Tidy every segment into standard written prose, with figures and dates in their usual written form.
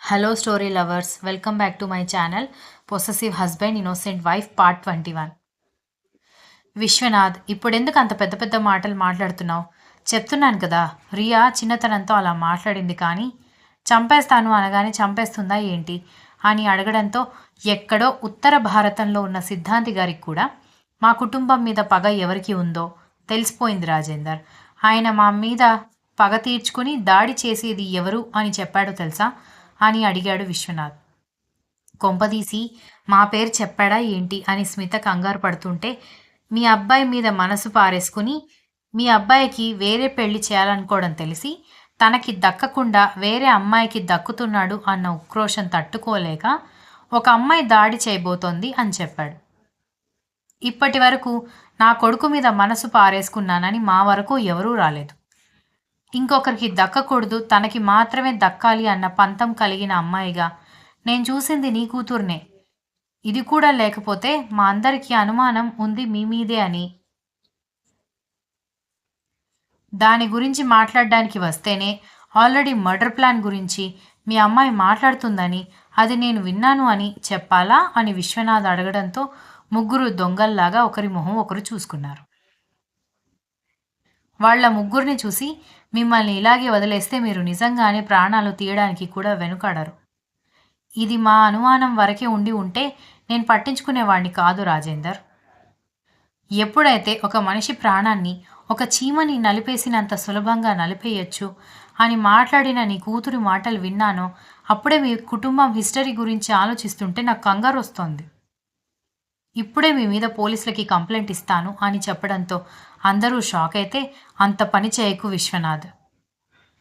Hello story lovers, welcome back to my channel possessive husband innocent wife part 21. Vishwanath, ఇప్పుడెందుకు అంత పెద్ద పెద్ద మాటలు మాట్లాడుతున్నావు? చెప్తున్నాను కదా, రియా చిన్నతనంతో అలా మాట్లాడింది, కానీ చంపేస్తాను అనగానే చంపేస్తుందా ఏంటి అని అడగడంతో ఎక్కడో ఉత్తర భారతంలో ఉన్న సిద్ధాంతి గారికి కూడా మా కుటుంబం మీద పగ ఎవరికి ఉందో తెలిసిపోయింది రాజేందర్. ఆయన మా మీద పగ తీర్చుకుని దాడి చేసేది ఎవరు అని చెప్పాడో తెలుసా అని అడిగాడు విశ్వనాథ్. కొంపదీసి మా పేరు చెప్పాడా ఏంటి అని స్మిత కంగారు పడుతుంటే, మీ అబ్బాయి మీద మనసు పారేసుకుని మీ అబ్బాయికి వేరే పెళ్లి చేయాలనుకోవడం తెలిసి తనకి దక్కకుండా వేరే అమ్మాయికి దక్కుతున్నాడు అన్న ఉక్రోషం తట్టుకోలేక ఒక అమ్మాయి దాడి చేయబోతోంది అని చెప్పాడు. ఇప్పటి వరకు నా కొడుకు మీద మనసు పారేసుకున్నానని మా వరకు ఎవరూ రాలేదు. ఇంకొకరికి దక్కకూడదు, తనకి మాత్రమే దక్కాలి అన్న పంతం కలిగిన అమ్మాయిగా నేను చూసింది నీ కూతుర్నే. ఇది కూడా లేకపోతే మా అందరికీ అనుమానం ఉంది మీ మీదే అని. దాని గురించి మాట్లాడడానికి వస్తేనే ఆల్రెడీ మర్డర్ ప్లాన్ గురించి మీ అమ్మాయి మాట్లాడుతుందని, అది నేను విన్నాను అని చెప్పాలా అని విశ్వనాథ్ అడగడంతో ముగ్గురు దొంగల్లాగా ఒకరి మొహం ఒకరు చూసుకున్నారు. వాళ్ల ముగ్గురిని చూసి, మిమ్మల్ని ఇలాగే వదిలేస్తే మీరు నిజంగానే ప్రాణాలు తీయడానికి కూడా వెనుకాడరు. ఇది మా అనుమానం వరకే ఉండి ఉంటే నేను పట్టించుకునేవాణ్ణి కాదు రాజేందర్. ఎప్పుడైతే ఒక మనిషి ప్రాణాన్ని ఒక చీమని నలిపేసినంత సులభంగా నలిపేయచ్చు అని మాట్లాడిన నీ కూతురి మాటలు విన్నానో అప్పుడే మీ కుటుంబం హిస్టరీ గురించి ఆలోచిస్తుంటే నాకు కంగారు వస్తోంది. ఇప్పుడే మీ మీద పోలీసులకి కంప్లైంట్ ఇస్తాను అని చెప్పడంతో అందరూ షాక్ అయితే, అంత పని చేయకు విశ్వనాథ్,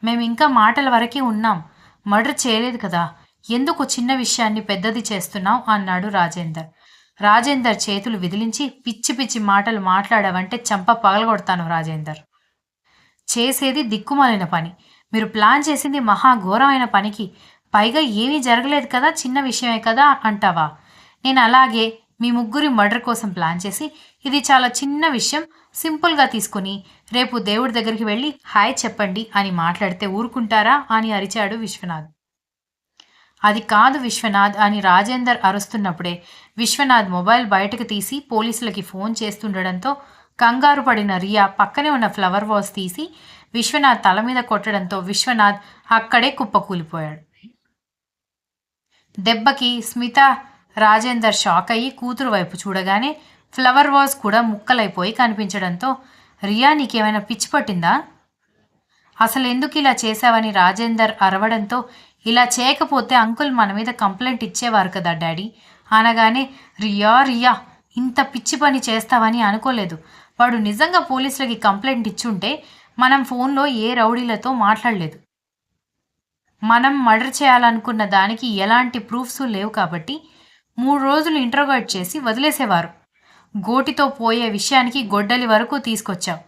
మేము ఇంకా మాటల వరకే ఉన్నాం, మర్డర్ చేయలేదు కదా, ఎందుకు చిన్న విషయాన్ని పెద్దది చేస్తున్నావు అన్నాడు రాజేందర్. రాజేందర్ చేతులు విదిలించి, పిచ్చి పిచ్చి మాటలు మాట్లాడావంటే చంప పగలగొడతాను రాజేందర్. చేసేది దిక్కుమాలిన పని, మీరు ప్లాన్ చేసింది మహాఘోరమైన పనికి, పైగా ఏమీ జరగలేదు కదా, చిన్న విషయమే కదా అంటావా? నేను అలాగే మీ ముగ్గురి మర్డర్ కోసం ప్లాన్ చేసి ఇది చాలా చిన్న విషయం సింపుల్గా తీసుకుని రేపు దేవుడి దగ్గరికి వెళ్ళి హాయ్ చెప్పండి అని మాట్లాడితే ఊరుకుంటారా అని అరిచాడు విశ్వనాథ్. అది కాదు విశ్వనాథ్ అని రాజేందర్ అరుస్తున్నప్పుడే విశ్వనాథ్ మొబైల్ బయటకు తీసి పోలీసులకి ఫోన్ చేస్తుండడంతో కంగారు పడిన రియా పక్కనే ఉన్న ఫ్లవర్ వాస్ తీసి విశ్వనాథ్ తల మీద కొట్టడంతో విశ్వనాథ్ అక్కడే కుప్పకూలిపోయాడు. దెబ్బకి స్మిత, రాజేందర్ షాక్ అయ్యి కూతురు వైపు చూడగానే ఫ్లవర్ వాజ్ కూడా ముక్కలైపోయి కనిపించడంతో, రియా నీకేమైనా పిచ్చి పట్టిందా, అసలు ఎందుకు ఇలా చేశావని రాజేందర్ అరవడంతో, ఇలా చేయకపోతే అంకుల్ మన మీద కంప్లైంట్ ఇచ్చేవారు కదా డాడీ అనగానే, రియా రియా ఇంత పిచ్చి పని చేస్తావని అనుకోలేదు, వాడు నిజంగా పోలీసులకి కంప్లైంట్ ఇచ్చుంటే మనం ఫోన్లో ఏ రౌడీలతో మాట్లాడలేదు, మనం మర్డర్ చేయాలనుకున్న దానికి ఎలాంటి ప్రూఫ్స్ లేవు కాబట్టి 3 రోజులు ఇంట్రోగేట్ చేసి వదిలేసేవారు, గోటితో పోయే విషయానికి గొడ్డలి వరకు తీసుకొచ్చావు,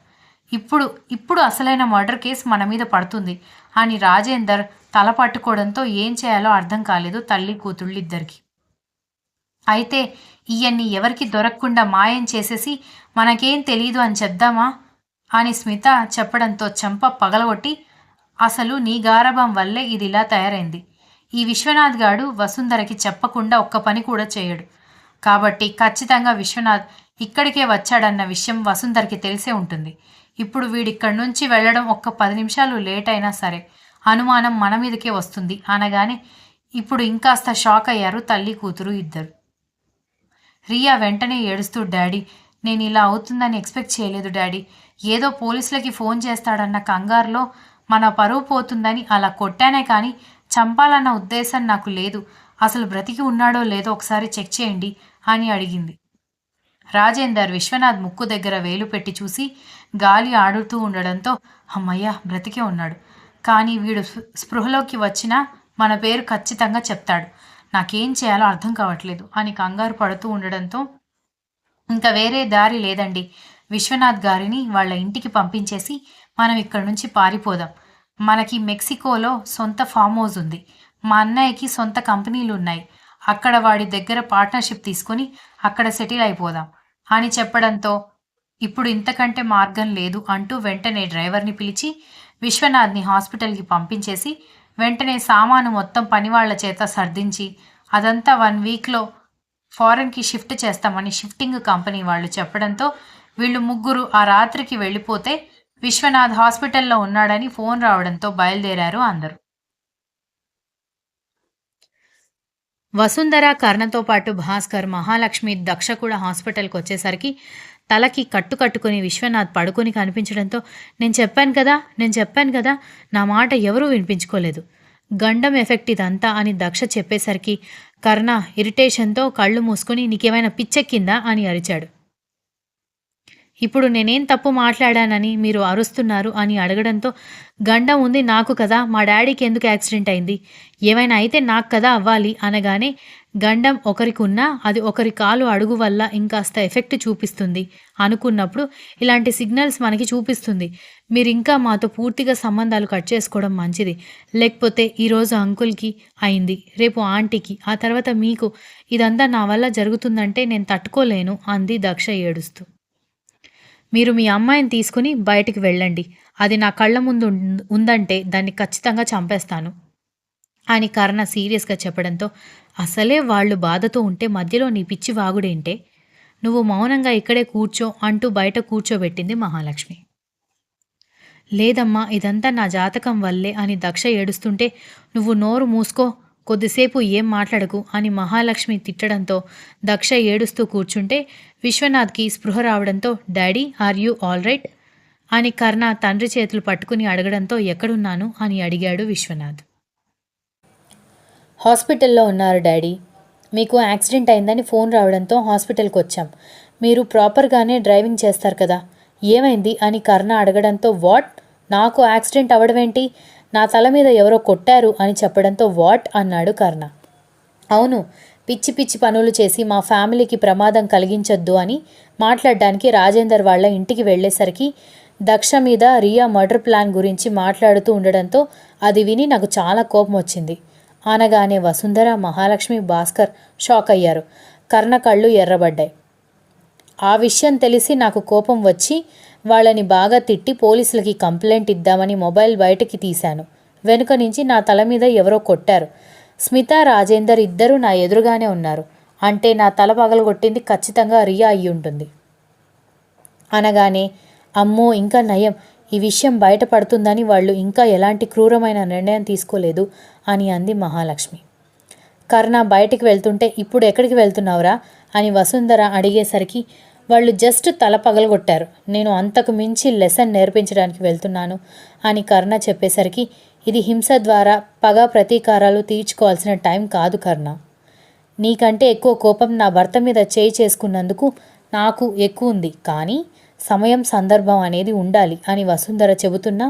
ఇప్పుడు అసలైన మర్డర్ కేసు మన మీద పడుతుంది అని రాజేందర్ తల పట్టుకోవడంతో ఏం చేయాలో అర్థం కాలేదు తల్లి కూతుళ్ళిద్దరికి. అయితే ఇవన్నీ ఎవరికి దొరకకుండా మాయం చేసేసి మనకేం తెలీదు అని చెప్దామా అని స్మిత చెప్పడంతో చెంప పగలగొట్టి, అసలు నీ గారాబం వల్లే ఇది ఇలా తయారైంది, ఈ విశ్వనాథ్ గాడు వసుంధరకి చెప్పకుండా ఒక్క పని కూడా చేయడు, కాబట్టి ఖచ్చితంగా విశ్వనాథ్ ఇక్కడికే వచ్చాడన్న విషయం వసుంధరకి తెలిసే ఉంటుంది, ఇప్పుడు వీడిక్కడి నుంచి వెళ్ళడం ఒక్క 10 నిమిషాలు లేట్ అయినా సరే అనుమానం మన మీదకే వస్తుంది అనగానే ఇప్పుడు ఇంకాస్త షాక్ అయ్యారు తల్లి కూతురు ఇద్దరు. రియా వెంటనే ఏడుస్తూ, డాడీ నేను ఇలా అవుతుందని ఎక్స్పెక్ట్ చేయలేదు డాడీ, ఏదో పోలీసులకి ఫోన్ చేస్తాడన్న కంగారులో మన పరువు పోతుందని అలా కొట్టానే కానీ చంపాలన్న ఉద్దేశం నాకు లేదు, అసలు బ్రతికి ఉన్నాడో లేదో ఒకసారి చెక్ చేయండి అని అడిగింది. రాజేందర్ విశ్వనాథ్ ముక్కు దగ్గర వేలు పెట్టి చూసి గాలి ఆడుతూ ఉండడంతో, అమ్మయ్య బ్రతికే ఉన్నాడు, కానీ వీడు స్పృహలోకి వచ్చినా మన పేరు ఖచ్చితంగా చెప్తాడు, నాకేం చేయాలో అర్థం కావట్లేదు అని కంగారు పడుతూ ఉండడంతో, ఇంకా వేరే దారి లేదండి, విశ్వనాథ్ గారిని వాళ్ళ ఇంటికి పంపించేసి మనం ఇక్కడి నుంచి పారిపోదాం, మనకి మెక్సికోలో సొంత ఫామ్ హౌస్ ఉంది, మా అన్నయ్యకి సొంత కంపెనీలు ఉన్నాయి, అక్కడ వాడి దగ్గర పార్ట్నర్షిప్ తీసుకొని అక్కడ సెటిల్ అయిపోదాం అని చెప్పడంతో, ఇప్పుడు ఇంతకంటే మార్గం లేదు అంటూ వెంటనే డ్రైవర్ని పిలిచి విశ్వనాథ్ని హాస్పిటల్కి పంపించేసి వెంటనే సామాను మొత్తం పనివాళ్ల చేత సర్దించి అదంతా 1 వీక్లో ఫారెన్కి షిఫ్ట్ చేస్తామని షిఫ్టింగ్ కంపెనీ వాళ్ళు చెప్పడంతో వీళ్ళు ముగ్గురు ఆ రాత్రికి వెళ్ళిపోతే విశ్వనాథ్ హాస్పిటల్లో ఉన్నాడని ఫోన్ రావడంతో బయలుదేరారు అందరూ. వసుంధర, కర్ణతో పాటు భాస్కర్, మహాలక్ష్మి, దక్ష కూడా హాస్పిటల్కి వచ్చేసరికి తలకి కట్టుకుని విశ్వనాథ్ పడుకొని కనిపించడంతో నేను చెప్పాను కదా నా మాట ఎవరూ వినిపించుకోలేదు. గండం ఎఫెక్ట్ ఇదంతా అని దక్ష చెప్పేసరికి కర్ణ ఇరిటేషన్తో కళ్ళు మూసుకుని నీకేమైనా పిచ్చెక్కిందా అని అరిచాడు. ఇప్పుడు నేనేం తప్పు మాట్లాడానని మీరు అరుస్తున్నారు అని అడగడంతో గండం ఉంది నాకు కదా, మా డాడీకి ఎందుకు యాక్సిడెంట్ అయింది, ఏమైనా అయితే నాకు కదా అవ్వాలి అనగానే గండం ఒకరికి ఉన్నా అది ఒకరి కాలు అడుగు వల్ల ఇంకాస్త ఎఫెక్ట్ చూపిస్తుంది అనుకున్నప్పుడు ఇలాంటి సిగ్నల్స్ మనకి చూపిస్తుంది. మీరు ఇంకా మాతో పూర్తిగా సంబంధాలు కట్ చేసుకోవడం మంచిది. లేకపోతే ఈరోజు అంకుల్కి అయింది, రేపు ఆంటీకి, ఆ తర్వాత మీకు ఇదంతా నా వల్ల జరుగుతుందంటే నేను తట్టుకోలేను అంది దక్ష ఏడుస్తూ. మీరు మీ అమ్మాయిని తీసుకుని బయటికి వెళ్ళండి, అది నా కళ్ళ ముందు ఉందంటే దాన్ని ఖచ్చితంగా చంపేస్తాను అని కర్ణ సీరియస్గా చెప్పడంతో అసలే వాళ్ళు బాధతో ఉంటే మధ్యలో నీ పిచ్చి వాగుడేంటే, నువ్వు మౌనంగా ఇక్కడే కూర్చో అంటూ బయట కూర్చోబెట్టింది మహాలక్ష్మి. లేదమ్మా ఇదంతా నా జాతకం వల్లే అని దక్ష ఏడుస్తుంటే నువ్వు నోరు మూసుకో, కొద్దిసేపు ఏం మాట్లాడకు అని మహాలక్ష్మి తిట్టడంతో దక్ష ఏడుస్తూ కూర్చుంటే విశ్వనాథ్కి స్పృహ రావడంతో daddy are you all right అని కర్ణ తండ్రి చేతులు పట్టుకుని అడగడంతో ఎక్కడున్నాను అని అడిగాడు విశ్వనాథ్. హాస్పిటల్లో ఉన్నారు డాడీ, మీకు యాక్సిడెంట్ అయిందని ఫోన్ రావడంతో హాస్పిటల్కి వచ్చాం, మీరు ప్రాపర్గానే డ్రైవింగ్ చేస్తారు కదా, ఏమైంది అని కర్ణ అడగడంతో వాట్, నాకు యాక్సిడెంట్ అవ్వడమేంటి, నా తల మీద ఎవరో కొట్టారు అని చెప్పడంతో వాట్ అన్నాడు కర్ణ. అవును, పిచ్చి పిచ్చి పనులు చేసి మా ఫ్యామిలీకి ప్రమాదం కలిగించొద్దు అని మాట్లాడడానికి రాజేందర్ వాళ్ళ ఇంటికి వెళ్ళేసరికి దక్ష మీద రియా మర్డర్ ప్లాన్ గురించి మాట్లాడుతూ ఉండడంతో అది విని నాకు చాలా కోపం వచ్చింది అనగానే వసుంధర, మహాలక్ష్మి, భాస్కర్ షాక్ అయ్యారు. కర్ణ కళ్ళు ఎర్రబడ్డాయి. ఆ విషయం తెలిసి నాకు కోపం వచ్చి వాళ్ళని బాగా తిట్టి పోలీసులకి కంప్లైంట్ ఇద్దామని మొబైల్ బయటకి తీశాను. వెనుక నుంచి నా తల మీద ఎవరో కొట్టారు. స్మిత, రాజేందర్ ఇద్దరూ నా ఎదురుగానే ఉన్నారు. అంటే నా తల పగలగొట్టింది ఖచ్చితంగా రియా అయ్యి ఉంటుంది అనగానే అమ్మో ఇంకా నయం, ఈ విషయం బయటపడుతుందని వాళ్ళు ఇంకా ఎలాంటి క్రూరమైన నిర్ణయం తీసుకోలేదు అని అంది మహాలక్ష్మి. కర్ణ బయటికి వెళ్తుంటే ఇప్పుడు ఎక్కడికి వెళ్తున్నావురా అని వసుంధర అడిగేసరికి వాళ్ళు జస్ట్ తల పగలగొట్టారు, నేను అంతకు మించి లెసన్ నేర్పించడానికి వెళ్తున్నాను అని కర్ణ చెప్పేసరికి ఇది హింస ద్వారా పగ ప్రతీకారాలు తీర్చుకోవాల్సిన టైం కాదు కర్ణ, నీకంటే ఎక్కువ కోపం నా భర్త మీద చేయి చేసుకున్నందుకు నాకు ఎక్కువ ఉంది, కానీ సమయం సందర్భం అనేది ఉండాలి అని వసుంధర చెబుతున్నా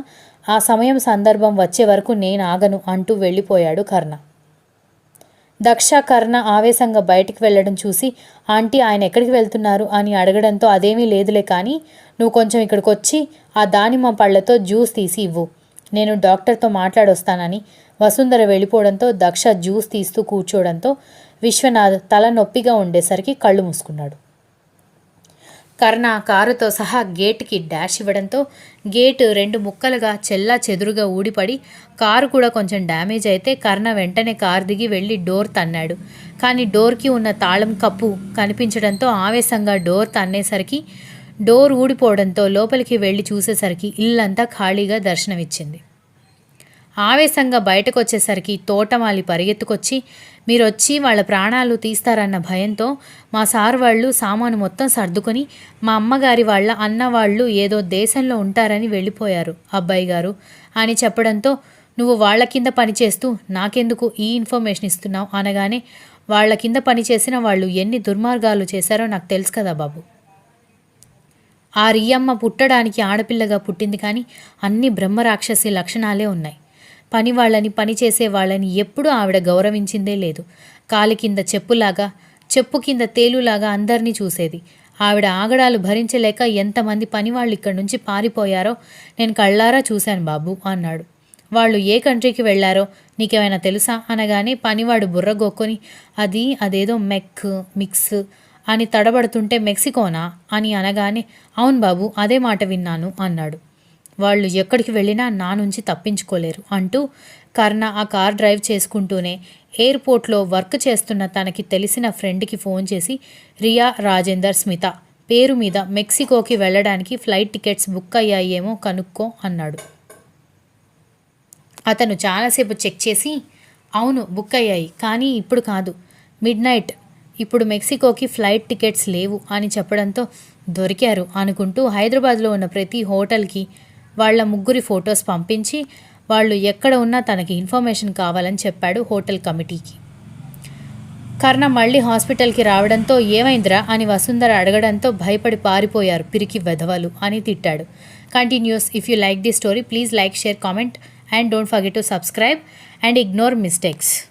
ఆ సమయం సందర్భం వచ్చే వరకు నేను ఆగను అంటూ వెళ్ళిపోయాడు కర్ణ. దక్ష, కర్ణ ఆవేశంగా బయటికి వెళ్ళడం చూసి ఆంటీ ఆయన ఎక్కడికి వెళ్తున్నారు అని అడగడంతో అదేమీ లేదులే, కానీ నువ్వు కొంచెం ఇక్కడికి వచ్చి ఆ దానిమ్మ పళ్ళతో జ్యూస్ తీసి ఇవ్వు, నేను డాక్టర్తో మాట్లాడొస్తానని వసుంధర వెళ్ళిపోవడంతో దక్ష జ్యూస్ తీస్తూ కూర్చోవడంతో విశ్వనాథ్ తల నొప్పిగా ఉండేసరికి కళ్ళు మూసుకున్నాడు. కర్ణ కారుతో సహా గేట్కి డాష్ ఇవ్వడంతో గేటు 2 ముక్కలుగా చెల్లా చెదురుగా ఊడిపడి కారు కూడా కొంచెం డ్యామేజ్ అయితే కర్ణ వెంటనే కారు దిగి వెళ్ళి డోర్ తన్నాడు. కానీ డోర్కి ఉన్న తాళం కప్పు కనిపించడంతో ఆవేశంగా డోర్ తన్నేసరికి డోర్ ఊడిపోవడంతో లోపలికి వెళ్ళి చూసేసరికి ఇల్లంతా ఖాళీగా దర్శనమిచ్చింది. ఆవేశంగా బయటకు వచ్చేసరికి తోటమాలి పరిగెత్తుకొచ్చి మీరొచ్చి వాళ్ళ ప్రాణాలు తీస్తారన్న భయంతో మా సార్ వాళ్ళు సామాను మొత్తం సర్దుకొని మా అమ్మగారి వాళ్ళ అన్న వాళ్ళు ఏదో దేశంలో ఉంటారని వెళ్ళిపోయారు అబ్బాయి గారు అని చెప్పడంతో నువ్వు వాళ్ళ కింద పనిచేస్తూ నాకెందుకు ఈ ఇన్ఫర్మేషన్ ఇస్తున్నావు అనగానే వాళ్ళ కింద పనిచేసిన వాళ్ళు ఎన్ని దుర్మార్గాలు చేశారో నాకు తెలుసు కదా బాబు. ఆ రియమ్మ పుట్టడానికి ఆడపిల్లగా పుట్టింది, కానీ అన్ని బ్రహ్మరాక్షసి లక్షణాలే ఉన్నాయి. పని వాళ్ళని పనిచేసే వాళ్ళని ఎప్పుడూ ఆవిడ గౌరవించిందే లేదు. కాలి కింద చెప్పులాగా, చెప్పు కింద తేలులాగా అందరినీ చూసేది. ఆవిడ ఆగడాలు భరించలేక ఎంతమంది పనివాళ్ళు ఇక్కడి నుంచి పారిపోయారో నేను కళ్ళారా చూశాను బాబు అన్నాడు. వాళ్ళు ఏ కంట్రీకి వెళ్లారో నీకేమైనా తెలుసా అనగానే పనివాడు బుర్రగొక్కొని అదేదో మిక్స్ అని తడబడుతుంటే మెక్సికోనా అని అనగానే అవును బాబు అదే మాట విన్నాను అన్నాడు. వాళ్ళు ఎక్కడికి వెళ్ళినా నా నుంచి తప్పించుకోలేరు అంటూ కర్ణ ఆ కార్ డ్రైవ్ చేసుకుంటూనే ఎయిర్పోర్ట్లో వర్క్ చేస్తున్న తనకి తెలిసిన ఫ్రెండ్కి ఫోన్ చేసి రియా, రాజేందర్, స్మిత పేరు మీద మెక్సికోకి వెళ్ళడానికి ఫ్లైట్ టికెట్స్ బుక్ అయ్యాయేమో కనుక్కో అన్నాడు. అతను చాలాసేపు చెక్ చేసి అవును బుక్ అయ్యాయి, కానీ ఇప్పుడు కాదు, మిడ్ నైట్, ఇప్పుడు మెక్సికోకి ఫ్లైట్ టికెట్స్ లేవు అని చెప్పడంతో దొరికారు అనుకుంటూ హైదరాబాద్లో ఉన్న ప్రతి హోటల్కి వాళ్ళ ముగ్గురి ఫొటోస్ పంపించి వాళ్ళు ఎక్కడ ఉన్నా తనకి ఇన్ఫర్మేషన్ కావాలని చెప్పాడు హోటల్ కమిటీకి. కర్ణ మళ్ళీ హాస్పిటల్కి రావడంతో ఏమైందిరా అని వసుంధర అడగడంతో భయపడి పారిపోయారు పిరికి వెధవలు అని తిట్టాడు. Continuous. If you like the story please like, share, comment and don't forget to subscribe and ignore mistakes.